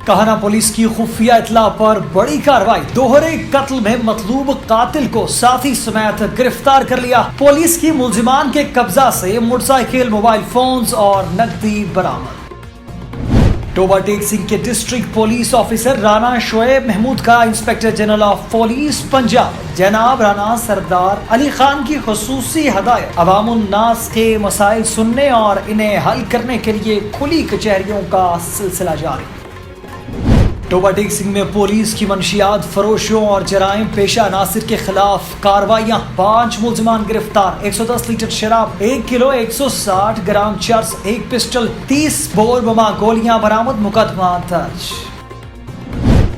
कहना पुलिस की खुफिया इतला पर बड़ी कार्रवाई, दोहरे कत्ल में मतलूब कातिल को साथी समेत गिरफ्तार कर लिया। पुलिस की मुलजिमान के कब्जा से मोटरसाइकिल, मोबाइल फोन्स और नकदी बरामद। टोबा टेक सिंह के district police officer Rana Shoaib Mahmood का inspector general of police Punjab जनाब राना सरदार अली खान की खुसूसी हदायत अवामुन नास के मसाइल सुनने और इन्हें हल करने के लिए खुली कचहरियों का सिलसिला जारी। टोबा टेक सिंह में पुलिस की मंशियात फरोशों और जराइम पेशा अनासिर के खिलाफ कार्रवाइयां, 5 मुलजिमान गिरफ्तार, 110 लीटर शराब, 1 किलो 160 ग्राम चर्स, 1 पिस्टल, 30 बोर बमा गोलियां बरामद, मुकदमा दर्ज।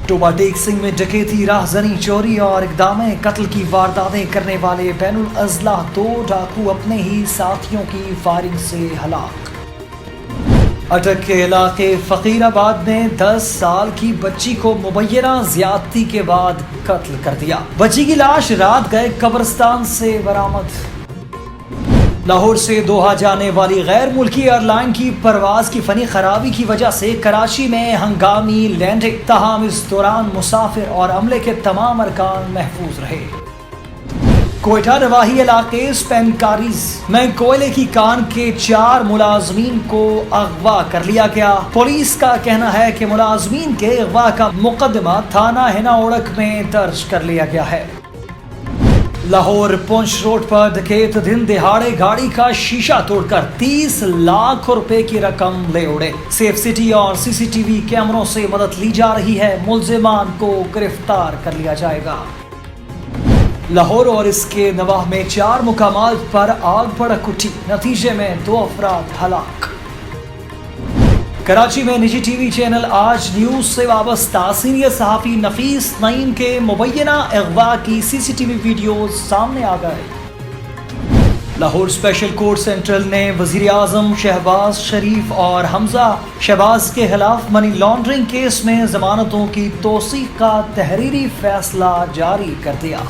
टोबा टेक सिंह में डकैती, राहजनी, चोरी और इक़दाम कत्ल की वारदातें करने वाले बैनुल अज़ला 2 डाकू अपने ही साथियों की फायरिंग से हलाक। अटक के इलाके फकीराबाद में 10 साल की बच्ची को मुबैना ज्यादती के बाद कत्ल कर दिया। बच्ची की लाश रात गए कब्रिस्तान से बरामद। लाहौर से दोहा जाने वाली गैर मुल्की एयरलाइन की परवाज की फनी खराबी की वजह से कराची में हंगामी लैंडिंग, ताहम इस दौरान मुसाफिर और अमले के तमाम अरकान महफूज रहे। कोयटा नवाही इलाके स्पेनकारीज में कोयले की कान के 4 मुलाजमीन को अगवा कर लिया गया। पुलिस का कहना है कि मुलाजमीन के अगवा का मुकदमा थाना हिना ओड़क में दर्ज कर लिया गया है। लाहौर पुंछ रोड पर डकैत दिन दिहाड़े गाड़ी का शीशा तोड़कर 30 लाख रुपए की रकम ले उड़े। सेफ सिटी और सीसीटीवी कैमरों से मदद ली जा रही है, मुलजिमान को गिरफ्तार कर लिया जाएगा। लाहौर और इसके नवाह में 4 मुकामात पर आग भड़क उठी, नतीजे में 2 अफराद हलाक। कराची में निजी टीवी चैनल आज न्यूज से वाबस्ता सीनियर सहाफी नफीस नईम के मुबैना अगवा की सीसीटीवी वीडियो सामने आ गए। लाहौर स्पेशल कोर्ट सेंट्रल ने वजीर आजम शहबाज शरीफ और हमजा शहबाज के खिलाफ मनी लॉन्ड्रिंग केस में जमानतों की तौसीक का तहरीरी फैसला जारी कर दिया।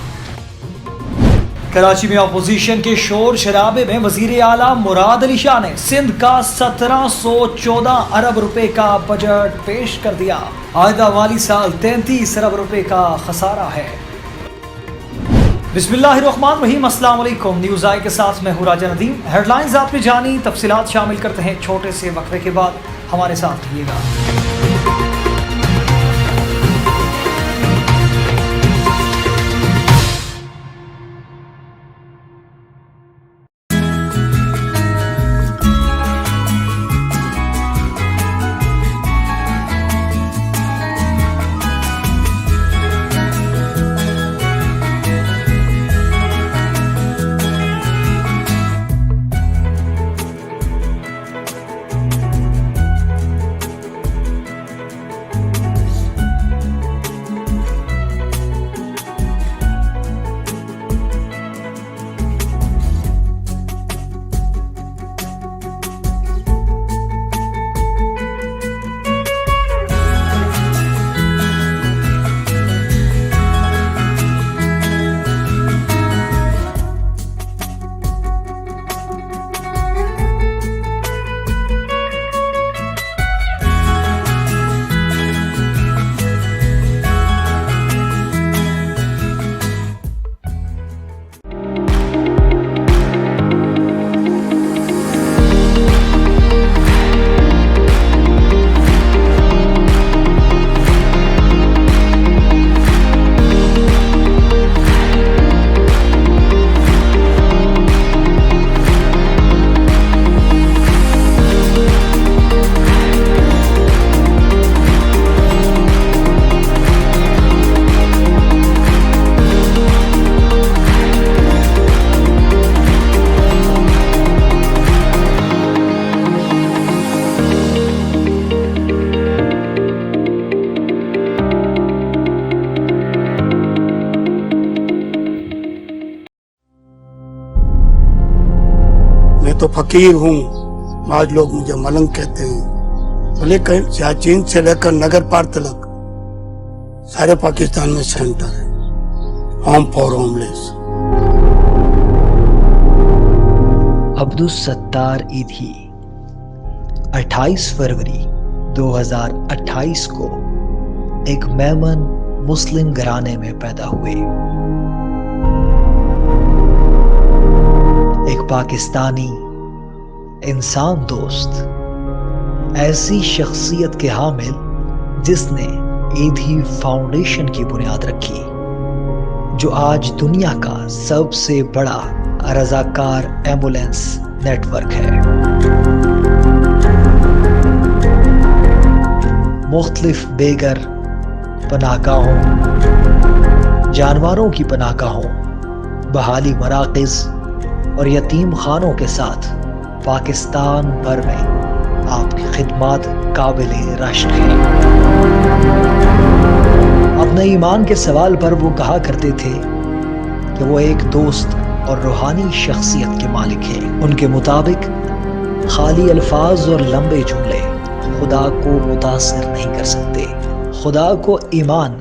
कराची में अपोजिशन के शोर शराबे में वजीर आला मुराद अली शाह ने सिंध का 1714 अरब रुपए का बजट पेश कर दिया। आइंदा माली साल 33 अरब रुपए का खसारा है। बिस्मिल्लाहिर्रहमानिर्रहीम, अस्सलाम वालेकुम। न्यूज़ आई के साथ मैं हूं राजा नदीम। हेडलाइंस आपने जानी, तफसीलात शामिल करते हैं छोटे से वक्फे के बाद। हमारे साथ रहिएगा। तो फकीर हूँ, आज लोग मुझे मलंग कहते हैं। तो लेकिन सियाचिन से लेकर नगर पार तक सारे पाकिस्तान में सेंटर है home for homeless. Abdus Sattar ईदी 28 फरवरी 2028 को ایک میمن مسلم گھرانے میں پیدا ہوئے. ایک پاکستانی انسان دوست، ایسی شخصیت کے حامل جس نے ایدھی فاؤنڈیشن کی بنیاد رکھی، جو آج دنیا کا سب سے بڑا رضاکار ایمبولینس نیٹ ورک ہے. مختلف بے گھر پناہ گاہوں، جانوروں کی پناہ گاہوں، بحالی مراکز اور یتیم خانوں کے ساتھ پاکستان بھر میں آپ کی خدمات قابل رشک ہیں. اپنے ایمان کے سوال پر وہ کہا کرتے تھے کہ وہ ایک دوست اور روحانی شخصیت کے مالک ہیں. ان کے مطابق خالی الفاظ اور لمبے جملے خدا کو متاثر نہیں کر سکتے. خدا کو ایمان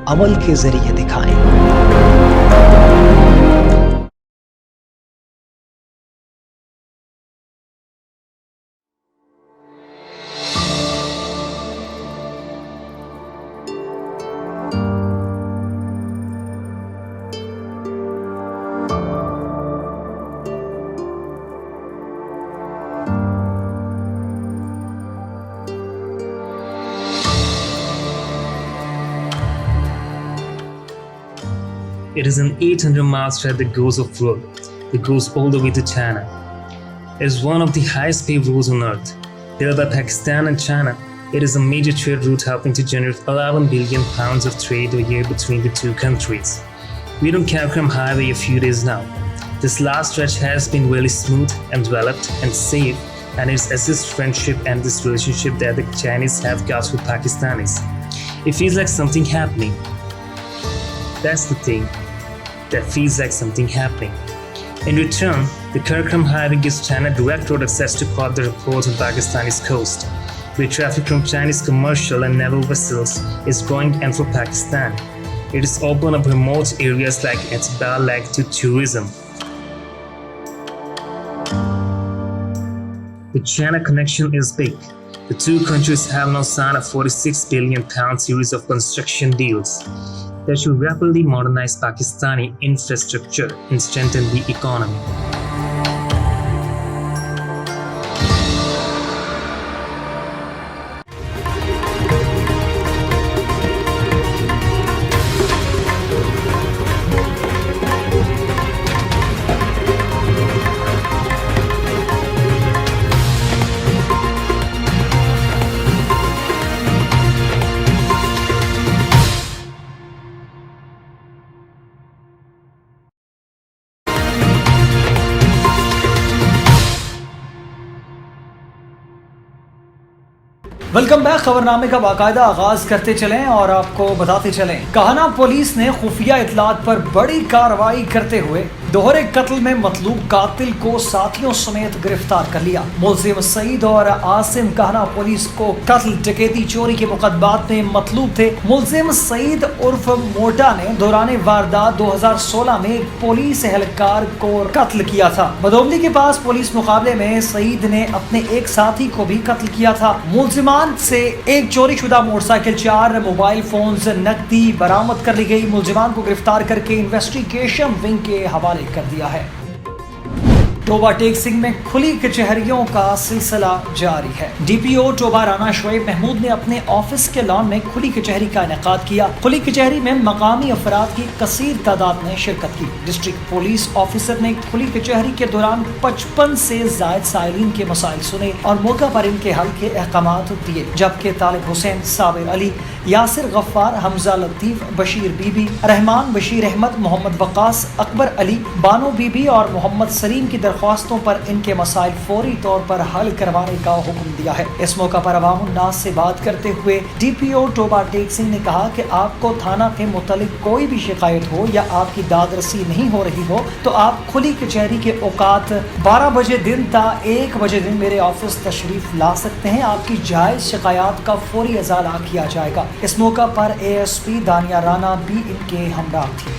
عمل کے ذریعے دکھائیں. It is an 800-mile stretch that goes off-road, that goes all the way to China. It is one of the highest paved roads on earth. Built by Pakistan and China, it is a major trade route helping to generate 11 billion pounds of trade a year between the two countries. We are on Karakoram Highway a few days now. This last stretch has been really smooth and developed and safe, and it's this friendship and this relationship that the Chinese have got with Pakistanis. It feels like something happening. That's the thing. That feels like something happening. In return, the Karakoram Highway gives China direct road access to part the ports on Pakistani's coast, where traffic from Chinese commercial and naval vessels is growing, and for Pakistan, it has opened up remote areas like Etibal Lake to tourism. The China connection is big. The two countries have now signed a £46 billion series of construction deals that should rapidly modernize Pakistani infrastructure and strengthen the economy. Welcome back. خبرنامے کا باقاعدہ آغاز کرتے چلیں اور آپ کو بتاتے چلیں. کہانا پولیس نے خفیہ اطلاعات پر بڑی کارروائی کرتے ہوئے دوہرے قتل میں مطلوب قاتل کو ساتھیوں سمیت گرفتار کر لیا. ملزم سعید اور عاصم کہانا پولیس کو قتل، ڈکیتی، چوری کے مقدمات میں مطلوب تھے. ملزم سعید عرف موٹا نے دوران واردات 2016 میں ایک پولیس اہلکار کو قتل کیا تھا. بدوبلی کے پاس پولیس مقابلے میں سعید نے اپنے ایک ساتھی کو بھی قتل کیا تھا. ملزمان سے ایک چوری شدہ موٹر سائیکل، 4 موبائل فونز، نقدی برآمد کر لی گئی. ملزمان کو گرفتار کر کے انویسٹیگیشن ونگ کے حوالے کر دیا ہے. ٹوبہ ٹیک سنگھ میں کھلی کچہریوں کا سلسلہ جاری ہے. ڈی پی او ٹوبہ رانا شعیب محمود نے اپنے آفس کے لان میں کھلی کچہری کا انعقاد کیا. کھلی کچہری میں مقامی افراد کی کثیر تعداد نے شرکت کی. ڈسٹرکٹ پولیس آفیسر نے کھلی کچہری کے دوران 55 سے زائد سائلین کے مسائل سنے اور موقع پر ان کے حل کے احکامات دیے. جبکہ طالب حسین، صابر علی، یاسر غفار، حمزہ لطیف، بشیر بی بی، رحمان، بشیر احمد، محمد وقاص، اکبر علی، بانو بی بی اور محمد سلیم کی درخواستوں پر ان کے مسائل فوری طور پر حل کروانے کا حکم دیا ہے. اس موقع پر عوام الناس سے بات کرتے ہوئے ڈی پی او ٹوبہ ٹیک سنگھ نے کہا کہ آپ کو تھانہ کے متعلق کوئی بھی شکایت ہو یا آپ کی داد رسی نہیں ہو رہی ہو تو آپ کھلی کچہری کے اوقات 12 بجے دن تا 1 بجے دن میرے آفس تشریف لا سکتے ہیں. آپ کی جائز شکایات کا فوری ازالہ کیا جائے گا. اس موقع پر A S P Dania Rana بھی ان کے ہمراہ تھی.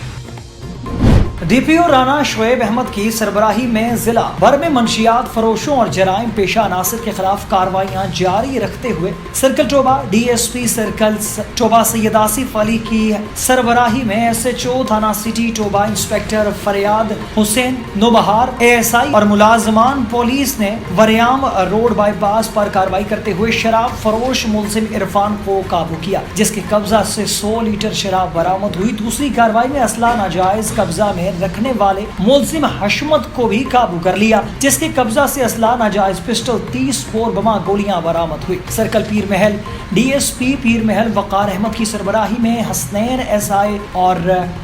DPO رانا شعیب احمد کی سربراہی میں ضلع بھر میں منشیات فروشوں اور جرائم پیشہ عناصر کے خلاف کارروائیاں جاری رکھتے ہوئے circle Toba DSP circle Toba Syed Asif Ali کی سربراہی میں SHO تھانہ سٹی ٹوبہ انسپکٹر فریاد حسین نوبہار ASI اور ملازمان پولیس نے وریام روڈ بائی پاس پر کارروائی کرتے ہوئے شراب فروش ملزم عرفان کو قابو کیا، جس کے قبضہ سے 100 لیٹر شراب برآمد ہوئی۔ دوسری کارروائی میں اسلحہ ناجائز قبضہ میں رکھنے والے ملزم حشمت کو بھی قابو کر لیا، جس کے قبضہ سے اسلحہ ناجائز پسٹل 30 بور بما گولیاں برآمد ہوئی۔ سرکل پیر محل DSP پیر محل وقار احمد کی سربراہی میں حسنین SI اور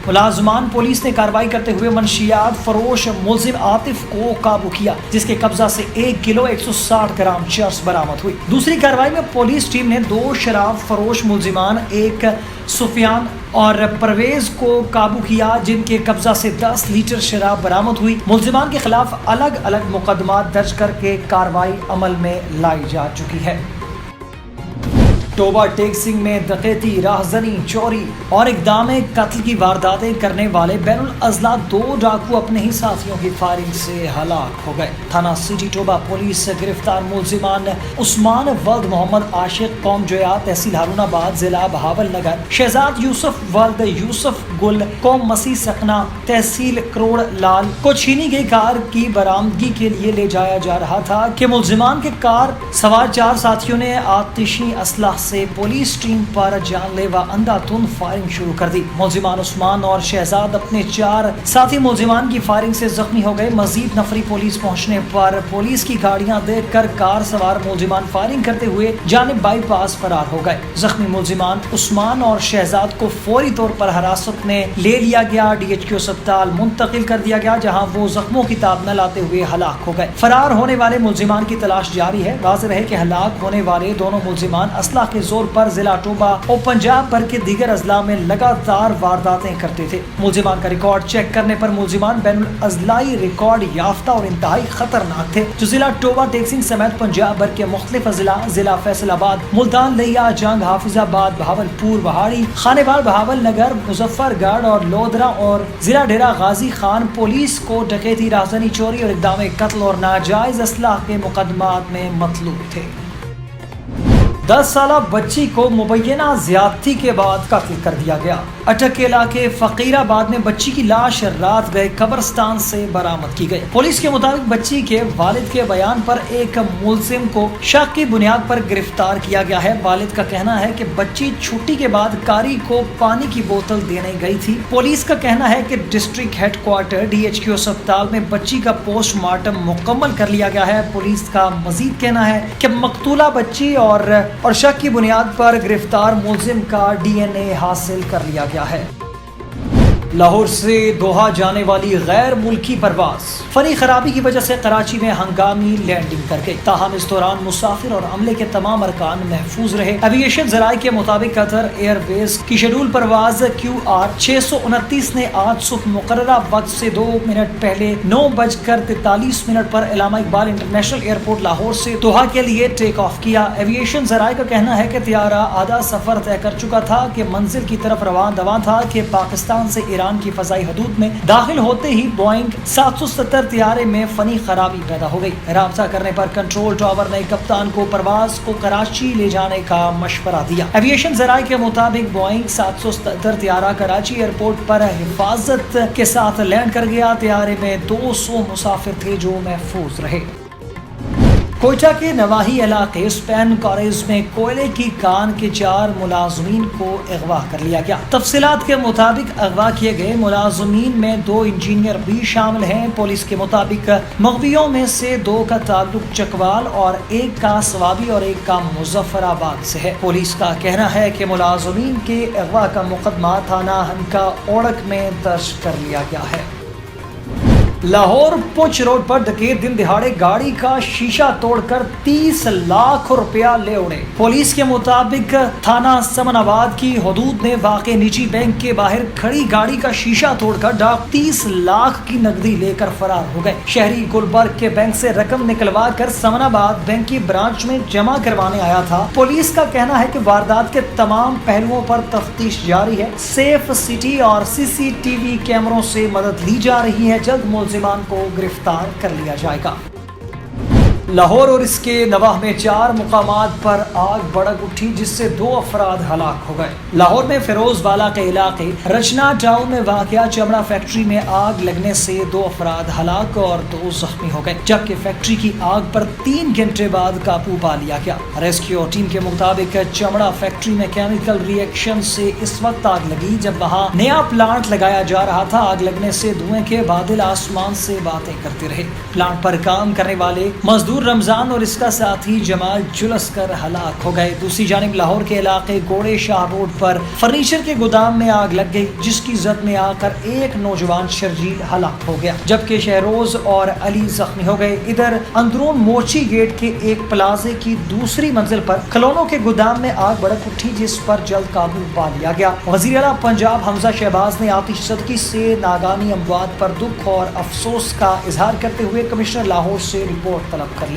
ملازمان پولیس نے کارروائی کرتے ہوئے منشیات فروش ملزم عاطف کو قابو کیا، جس کے قبضہ سے 1 کلو 160 گرام چرس برآمد ہوئی۔ دوسری کارروائی میں پولیس ٹیم نے 2 شراب فروش ملزمان ایک سفیان اور پرویز کو قابو کیا، جن کے قبضہ سے 10 لیٹر شراب برآمد ہوئی۔ ملزمان کے خلاف الگ الگ مقدمات درج کر کے کارروائی عمل میں لائی جا چکی ہے۔ ٹوبہ ٹیکسنگ میں ڈکیتی، راہزنی، چوری اور اقدام قتل کی وارداتیں کرنے والے بین الاضلاع 2 ڈاکو اپنے ہی ساتھیوں کی فائرنگ سے ہلاک ہو گئے۔ تھانہ سٹی ٹوبہ پولیس گرفتار ملزمان عثمان ولد محمد عاشق قوم جویا تحصیل ہارون آباد ضلع بہاول نگر، شہزاد یوسف ولد یوسف گل قوم مسیح سکنا تحصیل کروڑ لال کو چھینی گئی کار کی برآمدگی کے لیے لے جایا جا رہا تھا کہ ملزمان کے کار سوار 4 ساتھیوں نے آتشی اسلحہ سے پولیس ٹیم پر جان لیوا اندھاتھن فائرنگ شروع کر دی۔ ملزمان عثمان اور شہزاد اپنے 4 ساتھی ملزمان کی فائرنگ سے زخمی ہو گئے۔ مزید نفری پولیس پہنچنے پر پولیس کی گاڑیاں دیکھ کر کار سوار ملزمان فائرنگ کرتے ہوئے جانب بائی پاس فرار ہو گئے۔ زخمی ملزمان عثمان اور شہزاد کو فوری طور پر حراست میں لے لیا گیا، DHQ اسپتال منتقل کر دیا گیا، جہاں وہ زخموں کی تاب نہ لاتے ہوئے ہلاک ہو گئے۔ فرار ہونے والے ملزمان کی تلاش جاری ہے۔ واضح ہے کہ ہلاک ہونے والے دونوں ملزمان اسلحہ کے زور پر ضلع ٹوبہ اور پنجاب بھر کے دیگر اضلاع میں لگاتار وارداتیں کرتے تھے۔ ملزمان کا ریکارڈ چیک کرنے پر ملزمان بین الاضلاعی ریکارڈ یافتہ اور انتہائی خطرناک تھے، جو ضلع ٹوبہ ٹیکسنگ سمیت پنجاب بھر کے مختلف ضلع فیصل آباد، ملتان، لیا، جنگ، حافظ آباد، بہاولپور، بہاڑی، خانے وال، بہاول نگر، مظفر گڑھ اور لودھرا اور ضلع ڈیرہ غازی خان پولیس کو ڈکیتی، راہزنی، چوری اور اقدام قتل اور ناجائز اسلحہ کے مقدمات میں مطلوب تھے۔ 10 سالہ بچی کو مبینہ زیادتی کے بعد قتل کر دیا گیا۔ اٹک کے علاقے فقیر آباد میں بچی کی لاش رات گئے قبرستان سے برآمد کی گئی۔ پولیس کے مطابق بچی کے والد کے بیان پر ایک ملزم کو شک کی بنیاد پر گرفتار کیا گیا ہے۔ والد کا کہنا ہے کہ بچی چھٹی کے بعد قاری کو پانی کی بوتل دینے گئی تھی۔ پولیس کا کہنا ہے کہ ڈسٹرکٹ ہیڈ کوارٹر DHQ اسپتال میں بچی کا پوسٹ مارٹم مکمل کر لیا گیا ہے۔ پولیس کا مزید کہنا ہے کہ مقتولہ بچی اور شک کی بنیاد پر گرفتار ملزم کا DNA حاصل کر لیا گیا ہے۔ لاہور سے دوحہ جانے والی غیر ملکی پرواز فنی خرابی کی وجہ سے کراچی میں ہنگامی لینڈنگ کر گئی، تاہم اس دوران مسافر اور عملے کے تمام ارکان محفوظ رہے۔ ایویشن ذرائع کے مطابق قطر ایئر ویز کی شیڈول پرواز QR 629 نے آج صبح مقررہ وقت سے 2 منٹ پہلے 9:43 پر علامہ اقبال انٹرنیشنل ایئرپورٹ لاہور سے دوحہ کے لیے ٹیک آف کیا۔ ایویشن ذرائع کا کہنا ہے کہ طیارہ آدھا سفر طے کر چکا تھا کہ منزل کی طرف رواں دواں تھا کہ پاکستان سے ایران کی فضائی حدود میں داخل ہوتے ہی بوئنگ 770 طیارے میں فنی خرابی پیدا ہو گئی۔ رابطہ کرنے پر کنٹرول ٹاور نے کپتان کو پرواز کو کراچی لے جانے کا مشورہ دیا۔ ایویشن ذرائع کے مطابق بوئنگ 770 طیارہ کراچی ایئرپورٹ پر حفاظت کے ساتھ لینڈ کر گیا۔ طیارے میں 200 مسافر تھے جو محفوظ رہے۔ کوئٹہ کے نواحی علاقے اسپین کاریز میں کوئلے کی کان کے 4 ملازمین کو اغوا کر لیا گیا۔ تفصیلات کے مطابق اغوا کیے گئے ملازمین میں 2 انجینئر بھی شامل ہیں۔ پولیس کے مطابق مغویوں میں سے 2 کا تعلق چکوال اور 1 کا سوابی اور 1 کا مظفر آباد سے ہے۔ پولیس کا کہنا ہے کہ ملازمین کے اغوا کا مقدمہ تھانہ ہنکا اوڑک میں درج کر لیا گیا ہے۔ लाहौर पुंछ रोड पर डकैत दिन दिहाड़े गाड़ी का शीशा तोड़कर 30 लाख रुपया ले उड़े। पुलिस के मुताबिक थाना समनाबाद की हदूद में वाक़े निजी बैंक के बाहर खड़ी गाड़ी का शीशा तोड़कर डाक 30 लाख की नकदी लेकर फरार हो गए। शहरी गुलबर्ग के बैंक से रकम निकलवा कर समनाबाद बैंक की ब्रांच में जमा करवाने आया था। पुलिस का कहना है कि वारदात के तमाम पहलुओं पर तफ्तीश जारी है। सेफ सिटी और CCTV कैमरों से मदद ली जा रही है। जल्द मुल्जिमान को गिरफ्तार कर लिया जाएगा। लाहौर और इसके नवाह में 4 मुकामात पर आग भड़क उठी जिससे 2 अफराद हलाक हो गए। लाहौर में फिरोजवाला के इलाके रचना टाउन में वाक़या चमड़ा फैक्ट्री में आग लगने से 2 अफराद हलाक और 2 जख्मी हो गए, जबकि फैक्ट्री की आग पर 3 घंटे बाद काबू पा लिया गया। रेस्क्यू टीम के मुताबिक चमड़ा फैक्ट्री में केमिकल रिएक्शन से इस वक्त आग लगी जब वहाँ नया प्लांट लगाया जा रहा था। आग लगने से धुएं के बादल आसमान से बातें करते रहे। प्लांट पर काम करने वाले मजदूर रमजान और इसका साथी जमाल झुलस कर हलाक हो गए। दूसरी जानिब लाहौर के इलाके गोड़े शाह रोड पर फर्नीचर के गोदाम में आग लग गई जिसकी जद में आकर एक नौजवान शर्जील हलाक हो गया, जबकि शहरोज और अली जख्मी हो गए। इधर अंदरून मोची गेट के एक प्लाजे की दूसरी मंजिल पर खिलौनों के गोदाम में आग भड़क उठी जिस पर जल्द काबू पा लिया गया। वज़ीर आला पंजाब हमजा शहबाज ने आतिशज़दगी से नागानी अमवात पर दुख और अफसोस का इजहार करते हुए कमिश्नर लाहौर से रिपोर्ट तलब कर ली।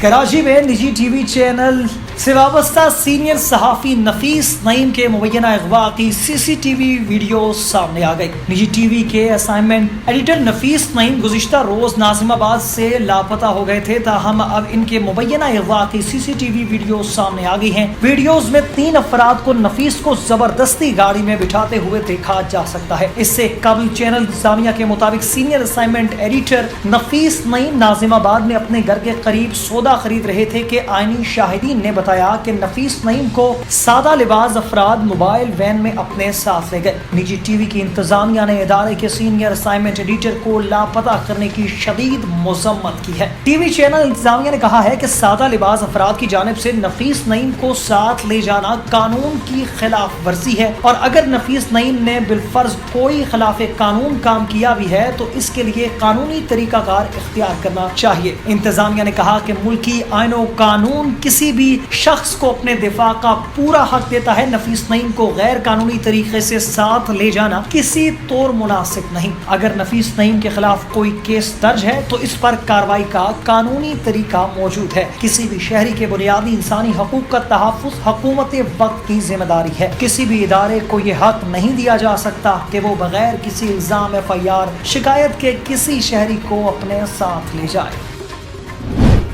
कराची में निजी टीवी चैनल से वाबस्ता सीनियर सहाफ़ी नफीस नईम के मुबैना अगवा की CCTV वीडियो सामने आ गई। निजी टीवी के असाइनमेंट एडिटर नफीस नईम गुज़िश्ता रोज नाजिमाबाद से लापता हो गए थे, ताहम अब इनके मुबैना अगवा की CCTV वीडियो सामने आ गई हैं। वीडियोज में 3 अफराद को नफीस को जबरदस्ती गाड़ी में बिठाते हुए देखा जा सकता है। इससे काबिल चैनल इंतजामिया के मुताबिक सीनियर असाइनमेंट एडिटर नफीस नईम नाजिमाबाद में अपने घर के करीब सौदा खरीद रहे थे कि आईनी शाहिदीन ने बताया कि नफीस नईम को सादा लिबास अफराद मोबाइल वैन में अपने साथ ले गए। निजी टीवी की इंतजामिया ने इदारे के सीनियर असाइनमेंट एडिटर को लापता करने की शदीद मजम्मत की है। टीवी चैनल इंतजामिया ने कहा है कि सादा लिबास अफराद की जानिब से नफीस नईम को साथ ले जाना कानून की खिलाफ वर्जी है और अगर नफीस नईम ने बिलफर्ज कोई खिलाफ कानून काम किया भी है तो इसके लिए कानूनी तरीकाकार इख्तियार करना चाहिए। इंतजामिया ने कहा कि मुल्की आईनो कानून किसी भी शख्स को अपने दिफा का पूरा हक देता है। नफीस नईम को गैर कानूनी तरीके से साथ ले जाना किसी तौर मुनासिब नहीं। अगर नफीस नईम के खिलाफ कोई केस दर्ज है तो इस पर कार्रवाई का कानूनी तरीका मौजूद है। किसी भी शहरी के बुनियादी इंसानी हकूक का तहफ़्फ़ुज़ हुकूमत वक्त की जिम्मेदारी है। किसी भी इदारे को ये हक नहीं दिया जा सकता कि वो बगैर किसी इल्ज़ाम FIR शिकायत के किसी शहरी को अपने साथ ले जाए।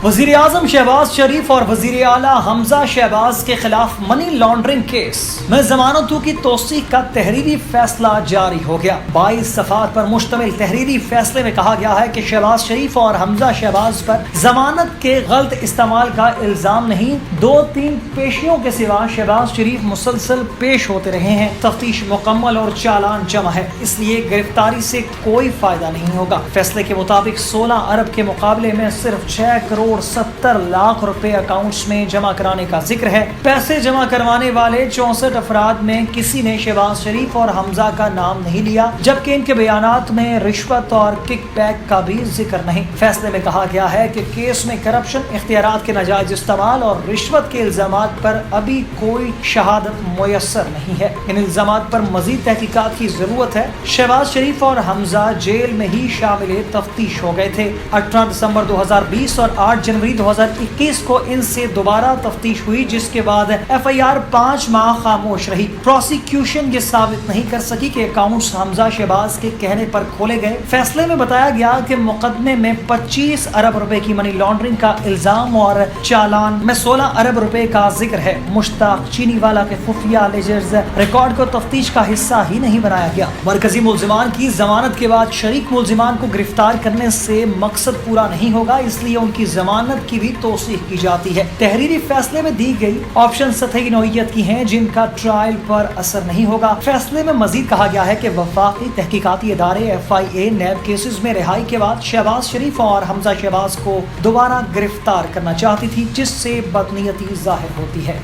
वज़ीर आज़म शहबाज शरीफ और वज़ीर आला हमजा शहबाज के खिलाफ मनी लॉन्ड्रिंग केस में ज़मानतों की तौसीक़ का तहरीरी फैसला जारी हो गया। 22 सफ़ात पर मुश्तमिल तहरीरी फैसले में कहा गया है कि शहबाज शरीफ और हमजा शहबाज पर ज़मानत के गलत इस्तेमाल का इल्ज़ाम नहीं, 2-3 पेशियों के सिवा शहबाज शरीफ मुसलसल पेश होते रहे हैं। तफ्तीश मुकम्मल और चालान जमा है, इसलिए गिरफ्तारी से कोई फ़ायदा नहीं होगा। फैसले के मुताबिक 16 अरब के मुकाबले में सिर्फ 6 करोड़ 70 लाख रुपए अकाउंट्स में जमा कराने का जिक्र है। पैसे जमा करवाने वाले 64 अफराद में किसी ने शहबाज शरीफ और हमजा का नाम नहीं लिया, जबकि इनके बयानात में रिश्वत और किक बैक का भी जिक्र नहीं। फैसले में कहा गया है कि केस में करप्शन, इख्तियारात के नाजायज इस्तेमाल और रिश्वत के इल्जामात पर अभी कोई शहादत मुयस्सर नहीं है। इन इल्जामात पर मजीद तहकीकात की जरूरत है। शहबाज शरीफ और हमजा जेल में ही शामिल तफ्तीश हो गए थे। 18 दिसंबर 2020 और 8 जनवरी 2021 को इनसे दोबारा तफ्तीश हुई, जिसके बाद FIR 5 माह खामोश रही। प्रोसिक्यूशन ये साबित नहीं कर सकी कि अकाउंट्स हमजा शहबाज के कहने पर खोले गए। फैसले में बताया गया कि मुकदमे में 25 अरब रुपए की मनी लॉन्ड्रिंग का इल्जाम और चालान में 16 अरब रुपए का जिक्र है। मुश्ताक चीनीवाला के खुफिया लेजर्स रिकॉर्ड को तफ्तीश का हिस्सा ही नहीं बनाया गया। मरकजी मुल्जिमान की जमानत के बाद शरीक मुल्जिमान को गिरफ्तार करने से मकसद पूरा नहीं होगा, इसलिए उनकी जमानत की भी तौसीक़ की जाती है। तहरीरी फैसले में दी गई ऑप्शन सतही नौइयत की हैं, जिनका ट्रायल पर असर नहीं होगा। फैसले में मजीद कहा गया है कि वफाकी तहकीकाती इदारे FIA नैब केसेस में रिहाई के बाद शहबाज शरीफ और हमजा शहबाज को दोबारा गिरफ्तार करना चाहती थी, जिससे बदनीयती जाहिर होती है।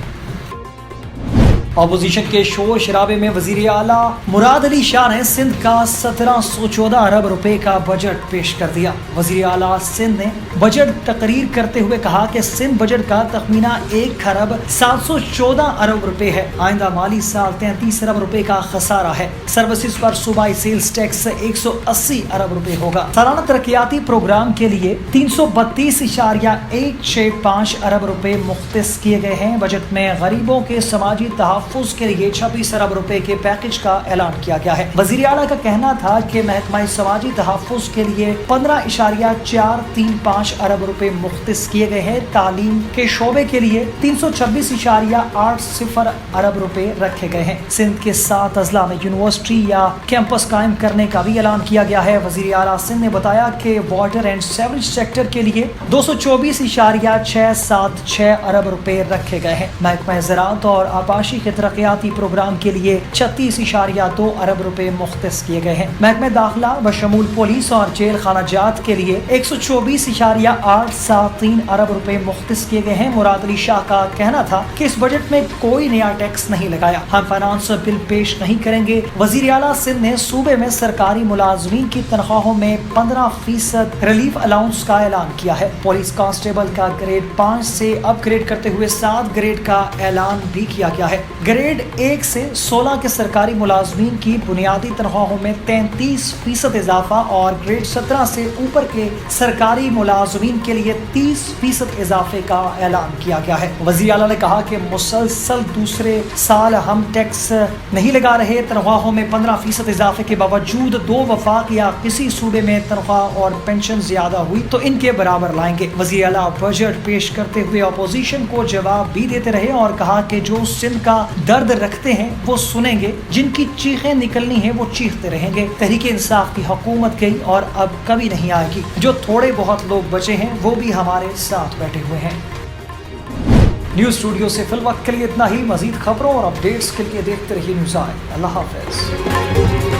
अपोजिशन के शोर शराबे में वजीर आला मुराद अली शाह ने सिंध का 1714 अरब रुपए का बजट पेश कर दिया। वजीर आला सिंध ने बजट तकरीर करते हुए कहा कि सिंध बजट का तखमीना 1 खरब 714 अरब रुपए है। आइंदा माली साल 33 अरब रुपए का खसारा है। सर्विसेज पर सूबाई सेल्स टैक्स 180 अरब रुपए होगा। सालाना तरक्याती प्रोग्राम के लिए 332.165 अरब रुपए मुख्तस किए गए हैं। बजट में गरीबों के समाजी तहफ़्फ़ुज़ के लिए 26 अरब रुपए के पैकेज का ऐलान किया गया है। वज़ीर आला का कहना था कि महकमा समाजी तहफ़्फ़ुज़ के लिए 15.435 अरब रुपए मुख्तस किए गए हैं। तालीम के शोबे के लिए 326.80 अरब रुपए रखे गए हैं। सिंध के 7 अजला में यूनिवर्सिटी या कैंपस कायम करने का भी ऐलान किया गया है। वज़ीर आला सिंध ने बताया कि वाटर एंड सेवरेज सेक्टर के लिए 224.676 अरब रुपए रखे गए हैं। महकमा ज़राअत और आबाशी के तरक्याती प्रोग्राम के लिए 36.2 अरब रुपए मुख्तस किए गए हैं। महकमा दाखिला बशमूल पुलिस और जेल खाना जात के लिए 124.873 अरब रुपए मुख्तस किए गए हैं। मुराद अली शाह का कहना था कि इस बजट में कोई नया टैक्स नहीं लगाया, हम फाइनेंस बिल पेश नहीं करेंगे। वजीर आला सिंध ने सूबे में सरकारी मुलाजमीन की तनख्वाहों में 15% रिलीफ अलाउंस का ऐलान किया है। पुलिस कांस्टेबल का ग्रेड 5 से अपग्रेड करते हुए 7 ग्रेड का ऐलान भी किया गया है। ग्रेड 1 से 16 के सरकारी मुलाजमीन की बुनियादी तनख्वाहों में 33% इजाफा और ग्रेड 17 से ऊपर के सरकारी मुलाजमीन के लिए 30% इजाफे का ऐलान किया गया है। वज़ीर आला ने कहा कि मुसलसल दूसरे साल हम टैक्स नहीं लगा रहे। तनख्वाहों में 15% इजाफे के बावजूद 2 वफाक या किसी सूबे में तनख्वाह और पेंशन ज्यादा हुई तो इनके बराबर लाएंगे। वज़ीर आला बजट पेश करते हुए अपोजिशन को जवाब भी देते रहे और कहा कि जो सिंध का दर्द रखते हैं वो सुनेंगे, जिनकी चीखें निकलनी है वो चीखते रहेंगे। तहरीक इंसाफ की हुकूमत गई और अब कभी नहीं आएगी। जो थोड़े बहुत लोग बचे हैं वो भी हमारे साथ बैठे हुए हैं। न्यूज़ स्टूडियो से फिल वक्त के लिए इतना ही। मजीद खबरों और अपडेट्स के लिए देखते रहिए न्यूज़ आए। अल्लाह हाफ़िज़।